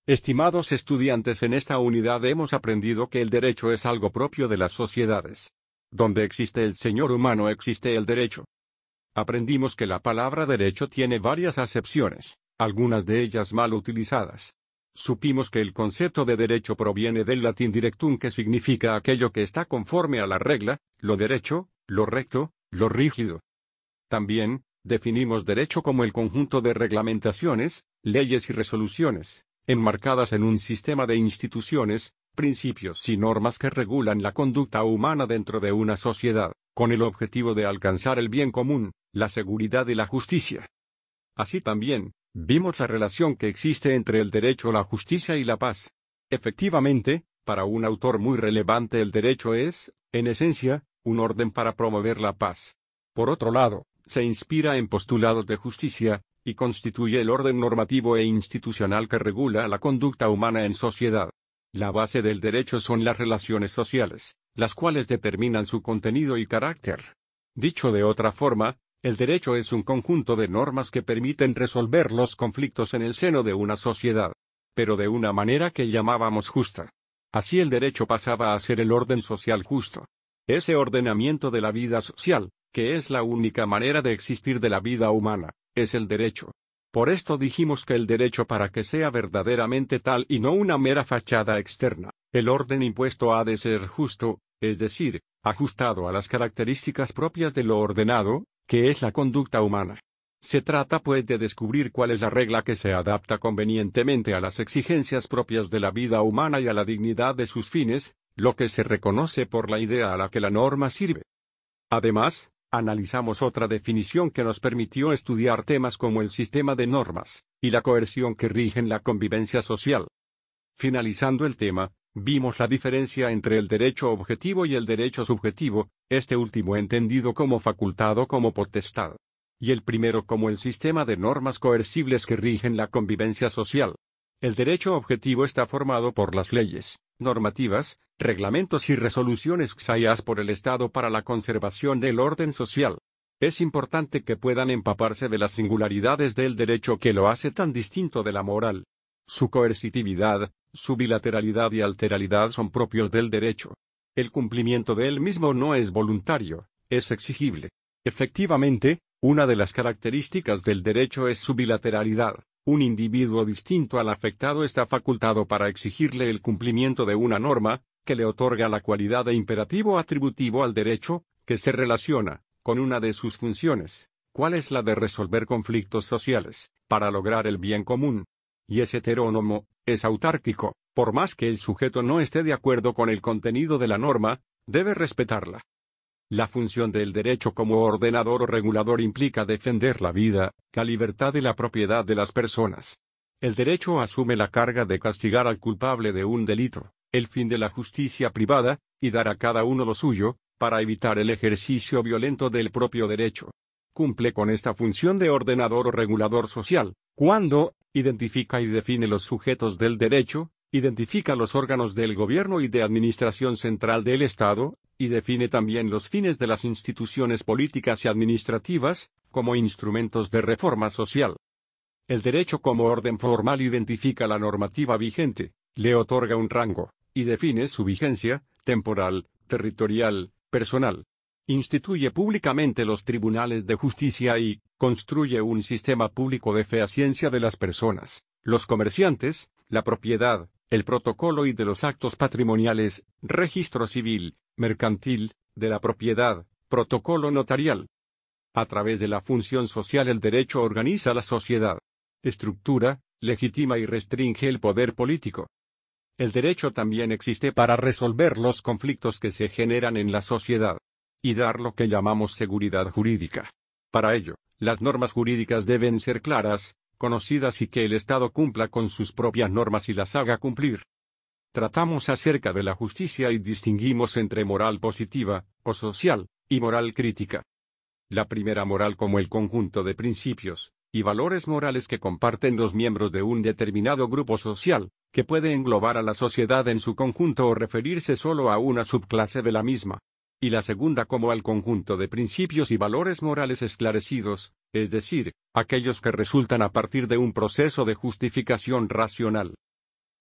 Estimados estudiantes, en esta unidad hemos aprendido que el derecho es algo propio de las sociedades. Donde existe el señor humano existe el derecho. Aprendimos que la palabra derecho tiene varias acepciones, algunas de ellas mal utilizadas. Supimos que el concepto de derecho proviene del latín directum, que significa aquello que está conforme a la regla, lo derecho, lo recto, lo rígido. También, definimos derecho como el conjunto de reglamentaciones, leyes y resoluciones, enmarcadas en un sistema de instituciones, principios y normas que regulan la conducta humana dentro de una sociedad, con el objetivo de alcanzar el bien común, la seguridad y la justicia. Así también, vimos la relación que existe entre el derecho, la justicia y la paz. Efectivamente, para un autor muy relevante el derecho es, en esencia, un orden para promover la paz. Por otro lado, se inspira en postulados de justicia, y constituye el orden normativo e institucional que regula la conducta humana en sociedad. La base del derecho son las relaciones sociales, las cuales determinan su contenido y carácter. Dicho de otra forma, el derecho es un conjunto de normas que permiten resolver los conflictos en el seno de una sociedad, pero de una manera que llamábamos justa. Así el derecho pasaba a ser el orden social justo. Ese ordenamiento de la vida social, que es la única manera de existir de la vida humana, es el derecho. Por esto dijimos que el derecho, para que sea verdaderamente tal y no una mera fachada externa, el orden impuesto ha de ser justo, es decir, ajustado a las características propias de lo ordenado, que es la conducta humana. Se trata pues de descubrir cuál es la regla que se adapta convenientemente a las exigencias propias de la vida humana y a la dignidad de sus fines, lo que se reconoce por la idea a la que la norma sirve. Además, analizamos otra definición que nos permitió estudiar temas como el sistema de normas, y la coerción que rigen la convivencia social. Finalizando el tema, vimos la diferencia entre el derecho objetivo y el derecho subjetivo, este último entendido como facultad o como potestad, y el primero como el sistema de normas coercibles que rigen la convivencia social. El derecho objetivo está formado por las leyes, normativas, reglamentos y resoluciones extraídas por el Estado para la conservación del orden social. Es importante que puedan empaparse de las singularidades del derecho que lo hace tan distinto de la moral. Su coercitividad, su bilateralidad y alteralidad son propios del derecho. El cumplimiento de él mismo no es voluntario, es exigible. Efectivamente, una de las características del derecho es su bilateralidad. Un individuo distinto al afectado está facultado para exigirle el cumplimiento de una norma, que le otorga la cualidad de imperativo atributivo al derecho, que se relaciona con una de sus funciones, cuál es la de resolver conflictos sociales, para lograr el bien común. Y es heterónomo, es autárquico, por más que el sujeto no esté de acuerdo con el contenido de la norma, debe respetarla. La función del derecho como ordenador o regulador implica defender la vida, la libertad y la propiedad de las personas. El derecho asume la carga de castigar al culpable de un delito, el fin de la justicia privada, y dar a cada uno lo suyo, para evitar el ejercicio violento del propio derecho. Cumple con esta función de ordenador o regulador social, cuando identifica y define los sujetos del derecho, identifica los órganos del gobierno y de administración central del Estado, y define también los fines de las instituciones políticas y administrativas, como instrumentos de reforma social. El derecho como orden formal identifica la normativa vigente, le otorga un rango, y define su vigencia, temporal, territorial, personal. Instituye públicamente los tribunales de justicia y construye un sistema público de fehaciencia de las personas, los comerciantes, la propiedad, el protocolo y de los actos patrimoniales, registro civil, mercantil, de la propiedad, protocolo notarial. A través de la función social el derecho organiza la sociedad, estructura, legitima y restringe el poder político. El derecho también existe para resolver los conflictos que se generan en la sociedad, y dar lo que llamamos seguridad jurídica. Para ello, las normas jurídicas deben ser claras, conocidas y que el Estado cumpla con sus propias normas y las haga cumplir. Tratamos acerca de la justicia y distinguimos entre moral positiva, o social, y moral crítica. La primera moral como el conjunto de principios y valores morales que comparten los miembros de un determinado grupo social, que puede englobar a la sociedad en su conjunto o referirse solo a una subclase de la misma. Y la segunda como al conjunto de principios y valores morales esclarecidos, es decir, aquellos que resultan a partir de un proceso de justificación racional.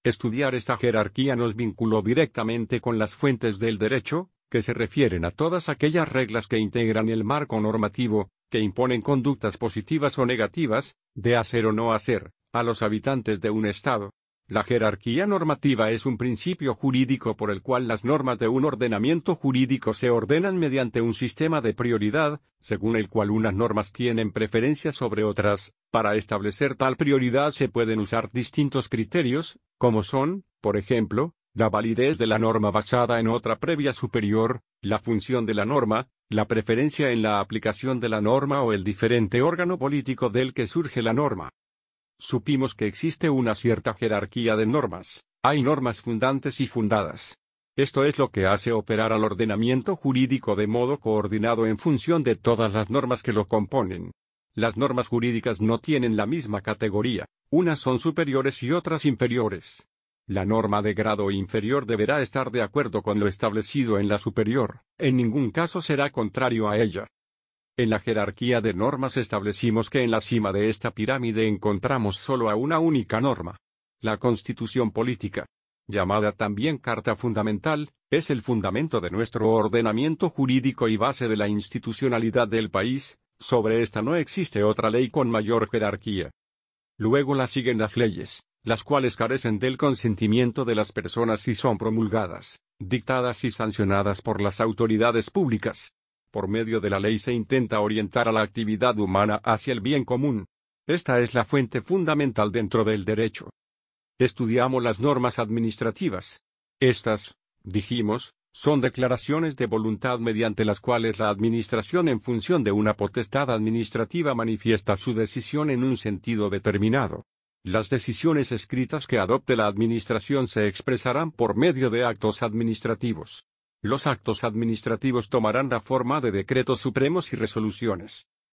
Estudiar esta jerarquía nos vinculó directamente con las fuentes del derecho, que se refieren a todas aquellas reglas que integran el marco normativo, que imponen conductas positivas o negativas, de hacer o no hacer, a los habitantes de un Estado. La jerarquía normativa es un principio jurídico por el cual las normas de un ordenamiento jurídico se ordenan mediante un sistema de prioridad, según el cual unas normas tienen preferencia sobre otras. Para establecer tal prioridad se pueden usar distintos criterios, como son, por ejemplo, la validez de la norma basada en otra previa superior, la función de la norma, la preferencia en la aplicación de la norma o el diferente órgano político del que surge la norma. Supimos que existe una cierta jerarquía de normas. Hay normas fundantes y fundadas. Esto es lo que hace operar al ordenamiento jurídico de modo coordinado en función de todas las normas que lo componen. Las normas jurídicas no tienen la misma categoría, unas son superiores y otras inferiores. La norma de grado inferior deberá estar de acuerdo con lo establecido en la superior, en ningún caso será contrario a ella. En la jerarquía de normas establecimos que en la cima de esta pirámide encontramos solo a una única norma. La Constitución política, llamada también Carta Fundamental, es el fundamento de nuestro ordenamiento jurídico y base de la institucionalidad del país. Sobre esta no existe otra ley con mayor jerarquía. Luego la siguen las leyes, las cuales carecen del consentimiento de las personas y son promulgadas, dictadas y sancionadas por las autoridades públicas. Por medio de la ley se intenta orientar a la actividad humana hacia el bien común. Esta es la fuente fundamental dentro del derecho. Estudiamos las normas administrativas. Estas, dijimos, son declaraciones de voluntad mediante las cuales la administración en función de una potestad administrativa manifiesta su decisión en un sentido determinado. Las decisiones escritas que adopte la administración se expresarán por medio de actos administrativos. Los actos administrativos tomarán la forma de decretos supremos y resoluciones.